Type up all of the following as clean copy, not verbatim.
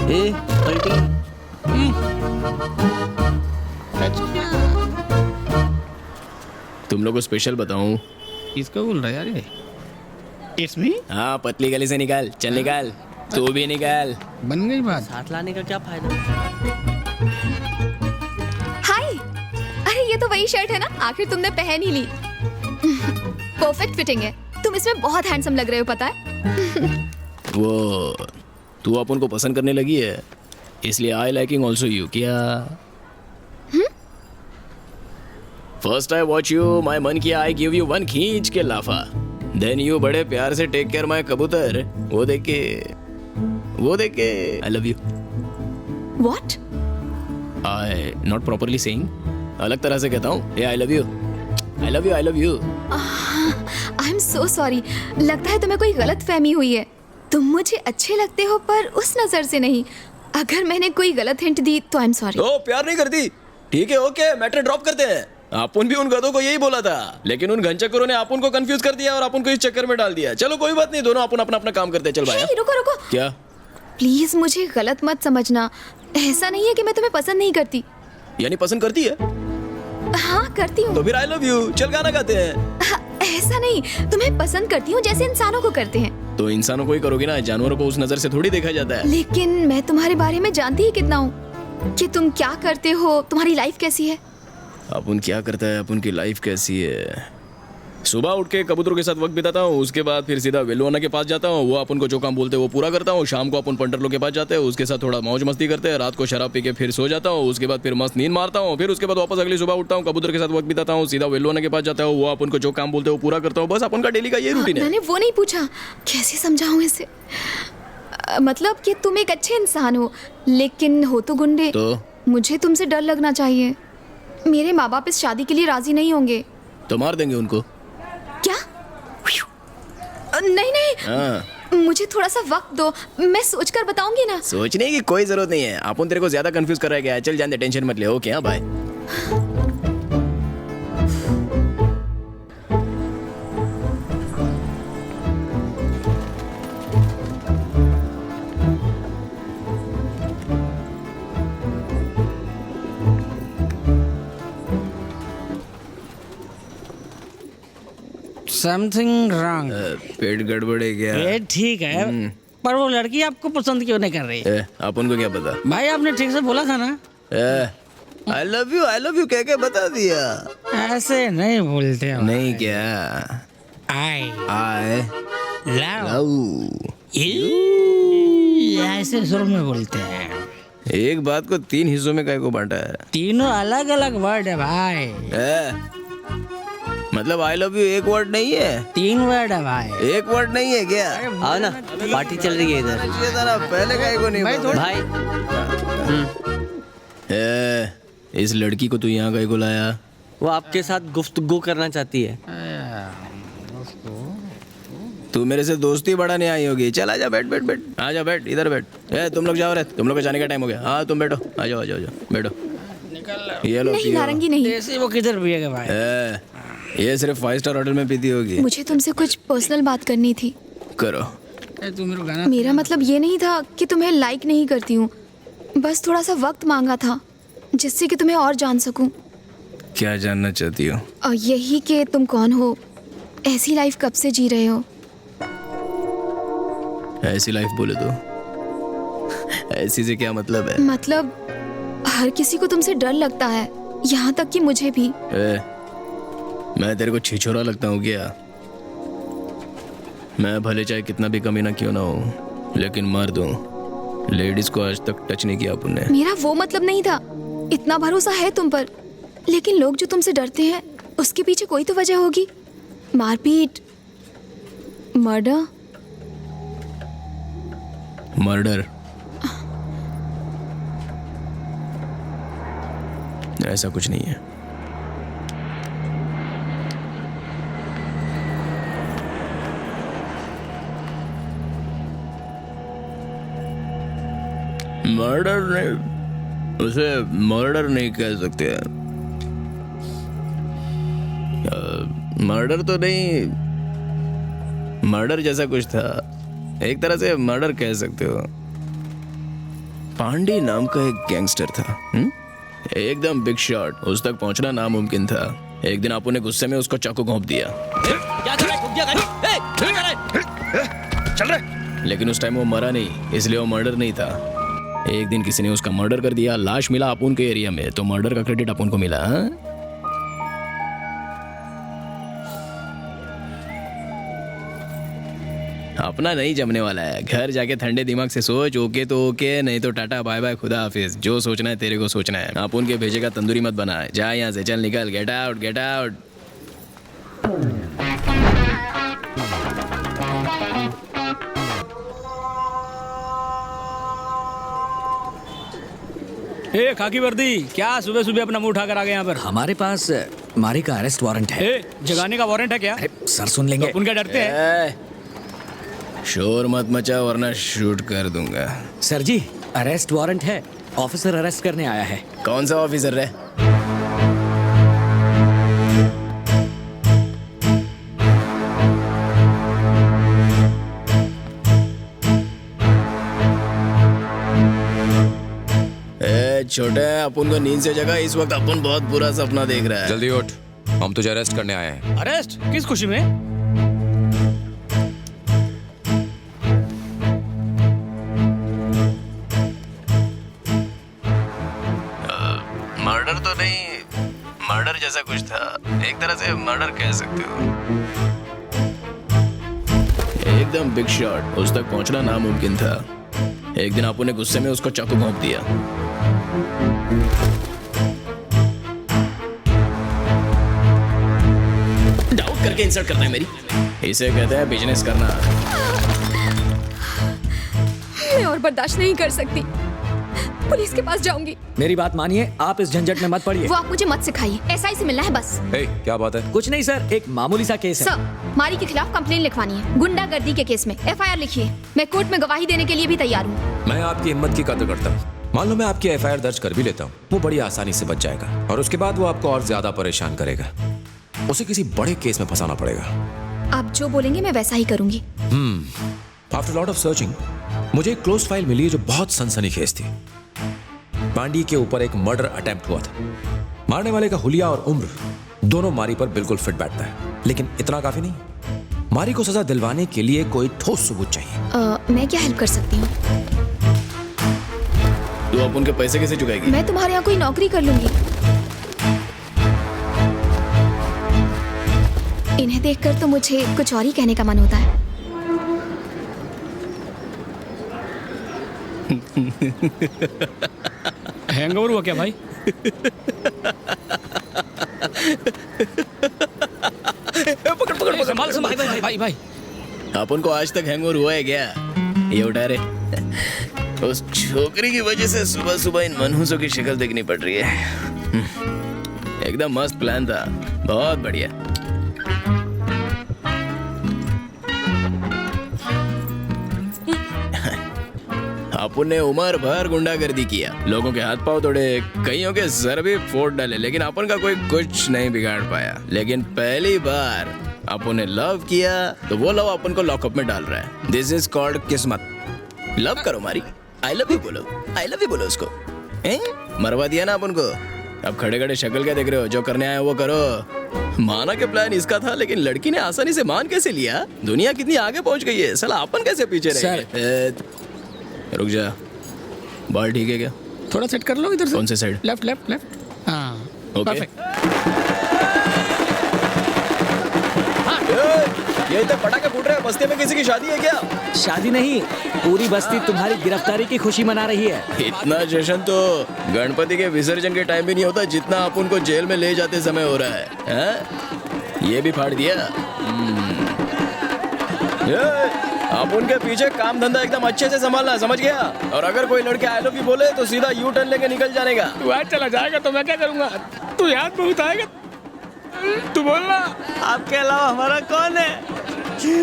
ए पलटी। तुम लोग को स्पेशल बताऊं? किसको बोल रहा है यार ये? It's me. हाँ, पतली गली से निकाल, चल निकाल, तू भी निकाल। बन गई बात। साथ लाने का क्या फायदा? हाय, अरे ये तो वही शर्ट है ना, आखिर तुमने पहन ही ली। परफेक्ट फिटिंग है, तुम इसमें बहुत हैंडसम लग रहे हो, पता है। वो तू अपन को पसंद करने लगी है, इसलिए आई लाइकिंग ऑल्सो यू। क्या फर्स्ट आई वॉच यू, माई मन किया आई गिव यू वन खींच के लाफा। देन यू बड़े प्यार से टेक केयर माई कबूतर। वो देख के I love you. What? I not properly saying, अलग तरह से कहता हूँ। I love you, I love you, I love you. I am so sorry, लगता है तुम्हें कोई गलत फहमी हुई है। तुम मुझे अच्छे लगते हो पर उस नजर से नहीं। अगर मैंने कोई गलत हिंट दी तो आई एम सॉरी। ओ, प्यार नहीं करती? ठीक है, ओके, मैटर ड्रॉप करते हैं। अपन भी उन गधों को यही बोला था, लेकिन उन घनचक्करों ने अपन को कंफ्यूज कर दिया और अपन को इस चक्कर में डाल दिया। चलो कोई बात नहीं, दोनों अपन अपना अपना काम करते हैं। चल भाई। हे, रुको रुको, क्या? प्लीज मुझे गलत मत समझना। ऐसा नहीं है कि मैं तुम्हें पसंद नहीं करती। यानी पसंद करती है? हाँ करती हूँ। तो फिर आई लव यू, चल गाना गाते हैं। हाँ, ऐसा नहीं, तुम्हें पसंद करती हूँ जैसे इंसानों को करते हैं। तो इंसानों को ही करोगे ना, जानवरों को उस नजर से थोड़ी देखा जाता है। लेकिन मैं तुम्हारे बारे में जानती ही कितना हूँ, कि तुम क्या करते हो, तुम्हारी लाइफ कैसी है। अपन क्या करता है, अपन की लाइफ कैसी है? सुबह उठ के कबूतरों के साथ वक्त बिताता हूँ, उसके बाद फिर सीधा वेलुआना के पास जाता हूँ, वो अपन को जो काम बोलते हैं वो पूरा करता हूँ। शाम को अपन पंटरलों के पास जाते हैं, उसके साथ थोड़ा मौज मस्ती करते हैं। रात को शराब पी के फिर सो जाता हूँ, उसके बाद फिर मस्त नींद मारता हूँ। फिर उसके बाद वापस अगली सुबह उठता हूँ, कबूतर के साथ वक्त बिताता हूँ, सीधा वेलुआना के पास जाता हूँ, वो अपन को जो काम बोलते हैं वो पूरा करता हूँ। बस अपन का डेली का ये रूटीन है। मैंने वो नहीं पूछा, कैसे समझाऊं इसे। मतलब कि तुम एक अच्छे इंसान हो, लेकिन हो तो गुंडे। तो मुझे तुमसे डर लगना चाहिए। मेरे माँ बाप इस शादी के लिए राजी नहीं होंगे। तो मार देंगे उनको। क्या? नहीं नहीं, हाँ, मुझे थोड़ा सा वक्त दो, मैं सोचकर बताऊंगी ना। सोचने की कोई जरूरत नहीं है, अपन तेरे को ज्यादा कंफ्यूज कर रहा है क्या? चल जान दे, टेंशन मत ले। ओके, हाँ बाय। Something wrong. पेट गड़बड़ है क्या? ये ठीक है, पर वो लड़की आपको पसंद क्यों नहीं कर रही? अपन को क्या पता? भाई आपने ठीक से बोला था ना। आई लव यू कह के बता दिया। ऐसे नहीं बोलते हो। नहीं क्या? आई आई लव लव यू, ऐसे सुर में बोलते हैं। एक बात को 3 हिस्सों में काहे को बांटा है? तीनों अलग अलग वर्ड है भाई। मतलब आई लव यू एक वर्ड नहीं है? 3 वर्ड है भाई। एक वर्ड नहीं है क्या? आओ ना, पार्टी चल रही है इधर। ये ना पहले काहे को नहीं बोलते? भाई इस लड़की को तू यहाँ काहे को लाया? वो आपके साथ गुफ्तगू करना चाहती है। तू मेरे से दोस्ती बढ़ाने आई होगी। चल आजा, बैठ बैठ बैठ, आजा बैठ, इधर बैठ। तुम लोग जाओ रे, तुम लोग का जाने का टाइम हो गया। हाँ तुम बैठो, आ जाओ आ जाओ बैठो। ये लो नहीं पियो। नारंगी नहीं। ऐसे वो किधर पिएगा भाई? ये सिर्फ 5 स्टार होटल में पीती होगी। मुझे तुमसे कुछ पर्सनल बात करनी थी। करो। तू मेरे गाना मेरा मतलब ये नहीं था कि तुम्हें लाइक नहीं करती हूँ, बस थोड़ा सा वक्त मांगा था जिससे कि तुम्हें और जान सकूं। क्या जानना चाहती हो? और यही कि तुम कौन हो, ऐसी लाइफ कब से जी रहे हो। ऐसी लाइफ बोले तो ऐसी से क्या मतलब है? मतलब हर किसी को तुमसे डर लगता है, यहाँ तक कि मुझे भी। मैं तेरे को छिछोरा लगता हूँ क्या? मैं भले चाहे कितना भी कमीना क्यों ना हो, लेकिन मार दूं। लेडीज को आज तक टच नहीं किया अपन ने। मेरा वो मतलब नहीं था, इतना भरोसा है तुम पर, लेकिन लोग जो तुमसे डरते हैं उसके पीछे कोई तो वजह होगी। मारपीट, मर्डर। मर्डर? ऐसा कुछ नहीं है। मर्डर नहीं, उसे मर्डर नहीं कह सकते। मर्डर तो नहीं, मर्डर जैसा कुछ था। एक तरह से मर्डर कह सकते हो। पांडे नाम का एक गैंगस्टर था, एकदम बिग शॉट, उस तक पहुंचना नामुमकिन था। एक दिन आपू ने गुस्से में उसको चाकू घोंप दिया। चल रहे। लेकिन उस टाइम वो मरा नहीं, इसलिए वो मर्डर नहीं था। एक दिन किसी ने उसका मर्डर कर दिया, लाश मिला अपुन के एरिया में, तो मर्डर का क्रेडिट अपुन को मिला। हाँ? अपना नहीं जमने वाला है, घर जाके ठंडे दिमाग से सोच। ओके तो ओके, नहीं तो टाटा बाय बाय, खुदा हाफिज। जो सोचना है तेरे को सोचना है। अपुन के भेजे का तंदूरी मत बना। जा यहाँ से, चल निकल, गेट आउट गेट आउट। ए खाकी वर्दी, क्या सुबह सुबह अपना मुंह उठाकर आ गए यहाँ पर? हमारे पास मारी का अरेस्ट वारंट है। ए, जगाने का वारंट है क्या? अरे सर सुन लेंगे। तो उनका डरते हैं। शोर मत मचा वरना शूट कर दूंगा। सर जी अरेस्ट वारंट है, ऑफिसर अरेस्ट करने आया है। कौन सा ऑफिसर है? छोटे, अपन को नींद से जगा। इस वक्त अपन बहुत बुरा सपना देख रहा है। जल्दी उठ, हम तुझे अरेस्ट करने आए हैं। अरेस्ट? किस खुशी में? मर्डर तो नहीं, मर्डर जैसा कुछ था। एक तरह से मर्डर कह सकते हो। एकदम बिग शॉट, उस तक पहुंचना नामुमकिन था। एक दिन आपू ने गुस्से में उसको चाकू घोंप दिया। डाउट करके इंसल्ट करता है मेरी, इसे कहते हैं बिजनेस करना। मैं और बर्दाश्त नहीं कर सकती, पुलिस के पास जाऊंगी। मेरी बात मानिए, आप इस झंझट में मत पड़िए। वो आप मुझे मत सिखाइए, एसआई से मिलना है बस। ए, क्या बात है? कुछ नहीं सर, एक मामूली सा केस है। सर, मारी के खिलाफ कंप्लेन लिखवानी है, गुंडागर्दी के केस में। एफआईआर लिखिए, मैं कोर्ट में गवाही देने के लिए भी तैयार हूँ। मैं आपकी हिम्मत की कदर करता हूँ। मान लो मैं आपकी एफआईआर दर्ज कर भी लेता हूँ, वो बड़ी आसानी से बच जाएगा और उसके बाद वो आपको और ज्यादा परेशान करेगा। उसे किसी बड़े केस में फंसाना पड़ेगा। आप जो बोलेंगे मैं वैसा ही करूंगी। आफ्टर लॉट ऑफ सर्चिंग मुझे एक क्लोज फाइल मिली है जो बहुत सनसनीखेज थी। पांडी के ऊपर एक मर्डर अटेम्प्ट हुआ था। मारने वाले का हुलिया और उम्र दोनों मारी पर बिल्कुल फिट बैठता है, लेकिन इतना काफी नहीं। मारी को सजा दिलवाने के लिए कोई ठोस सबूत चाहिए। मैं क्या हेल्प कर सकती हूँ? तू अब उनके पैसे कैसे चुकाएगी? मैं तुम्हारे यहाँ कोई नौकरी कर लूंगी। इन्हें देखकर तो मुझे कुछ और ही कहने का मन होता है। हैंगओवर हुआ क्या भाई? पकड़ पकड़ पकड़ संभाल संभाल भाई भाई भाई। अपन को आज तक हैंगओवर हुआ है क्या? ये उठा रे। उस छोकरी की वजह से सुबह सुबह इन मनहूसों की शक्ल देखनी पड़ रही है। एकदम मस्त प्लान था, बहुत बढ़िया। अपन ने उम्र भर गुंडागर्दी किया, लोगों के हाथ पांव तोड़े, कईयों के सर भी फोड़ डाले, लेकिन अपन का कोई कुछ नहीं बिगाड़ पाया। लेकिन पहली बार अपन ने लव किया तो वो लव अपन को लॉकअप में डाल रहा है। दिस इज कॉल्ड किस्मत। लव करो मारी, आई लव यू बोलो, आई लव यू बोलो उसको। मरवा दिया ना अपन को। अब खड़े खड़े शक्ल क्या देख रहे हो? जो करने आए वो करो। माना के प्लान इसका था, लेकिन लड़की ने आसानी से मान कैसे लिया? दुनिया कितनी आगे पहुंच गई है, साला अपन कैसे पीछे रह गए? रुक जा, बाल ठीक है क्या? थोड़ा सेट कर लो इधर से। कौन से साइड? Left left left. हाँ ओके। परफेक्ट। ये इतने पटाखे फूट रहे हैं, बस्ती में किसी की शादी है क्या? शादी नहीं, पूरी बस्ती तुम्हारी गिरफ्तारी की खुशी मना रही है। इतना जश्न तो गणपति के विसर्जन के टाइम भी नहीं होता जितना अपन को जेल में ले जाते समय हो रहा है, हैं? ये भी फाड़ दिया। आप उनके पीछे काम धंधा एकदम अच्छे से संभालना, समझ गया? और अगर कोई लड़के आई लव यू बोले तो सीधा यू टर्न लेके निकल जाने का। तू आज चला जाएगा तो मैं क्या करूंगा? तू याद बहुत आएगा, तू बोलना। आपके अलावा हमारा कौन है?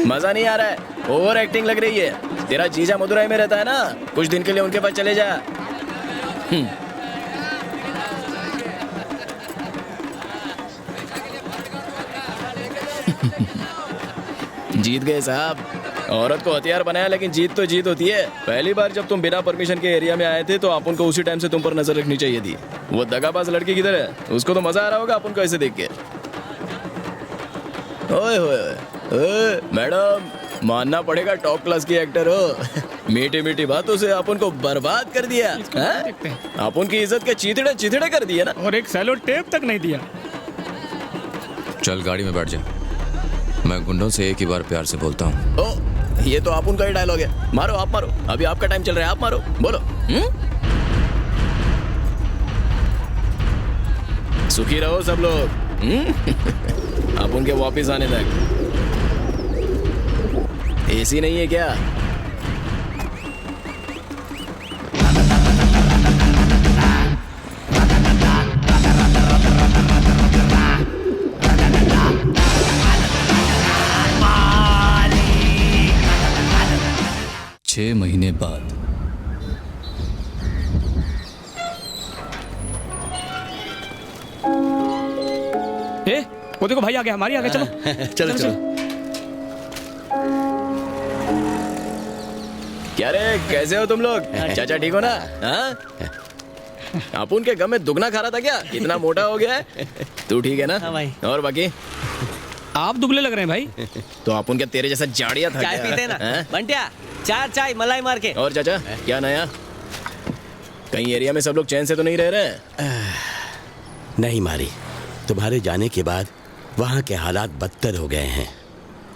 मजा नहीं आ रहा है, ओवर एक्टिंग लग रही है। तेरा जीजा मदुरई में रहता है ना, कुछ दिन के लिए उनके पास चले जा। जीत गए साहब। औरत को हथियार बनाया, लेकिन जीत तो जीत होती है। पहली बार जब तुम बिना परमिशन के एरिया में आए थे तो अपन को उसी टाइम से तुम पर नजर रखनी चाहिए थी। वो दगाबाज लड़की किधर है? उसको तो मजा आ रहा होगा अपन को ऐसे देख के। ओए ओए मैडम, मानना पड़ेगा टॉप क्लास की एक्टर हो। मीठी मीठी बातों से अपन को बर्बाद कर दिया। अपन की इज्जत के चीथड़े चीथड़े कर दिए ना। और एक सैलो टेप तक नहीं दिया। चल गाड़ी में बैठ जा। मैं गुंडों से एक ही बार प्यार से बोलता हूँ। ओ, ये तो अपन का ही डायलॉग है। मारो, आप मारो, अभी आपका टाइम चल रहा है, आप मारो, बोलो। सुखी रहो सब लोग। अपन के वापिस आने तक। एसी नहीं है क्या? छह महीने बाद वो देखो भाई आ गया, हमारी आ गया। चलो चलो चलो। क्या रे, कैसे हो तुम लोग? चाचा ठीक हो ना? हाँ? अपन के गम में दुगना खा रहा था क्या? इतना मोटा हो गया है? तू ठीक है ना? हाँ भाई। और बाकी आप दुबले लग रहे हैं भाई। तो अपन क्या तेरे जैसा जाड़िया था चाय क्या? पीते ना हाँ? बंटिया, चाय मलाई मार के। और चाचा क्या नया? कहीं एरिया में सब लोग चैन से तो नहीं रह रहे? नहीं मारी, तुम्हारे जाने के बाद वहाँ के हालात बदतर हो गए हैं।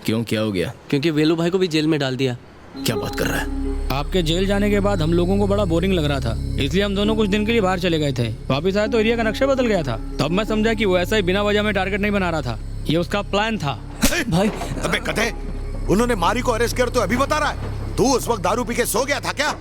क्यों, क्या हो गया? क्योंकि वेलू भाई को भी जेल में डाल दिया। क्या बात कर रहा है? आपके जेल जाने के बाद हम लोगों को बड़ा बोरिंग लग रहा था, इसलिए हम दोनों कुछ दिन के लिए बाहर चले गए थे। वापिस आए तो एरिया का नक्शा बदल गया था। तब मैं समझा कि वो ऐसा ही बिना वजह में टारगेट नहीं बना रहा था, ये उसका प्लान था। भाई अबे गधे, उन्होंने मारी को अरेस्ट कर तो अभी बता रहा है? तू उस वक्त दारू पी के सो गया था क्या?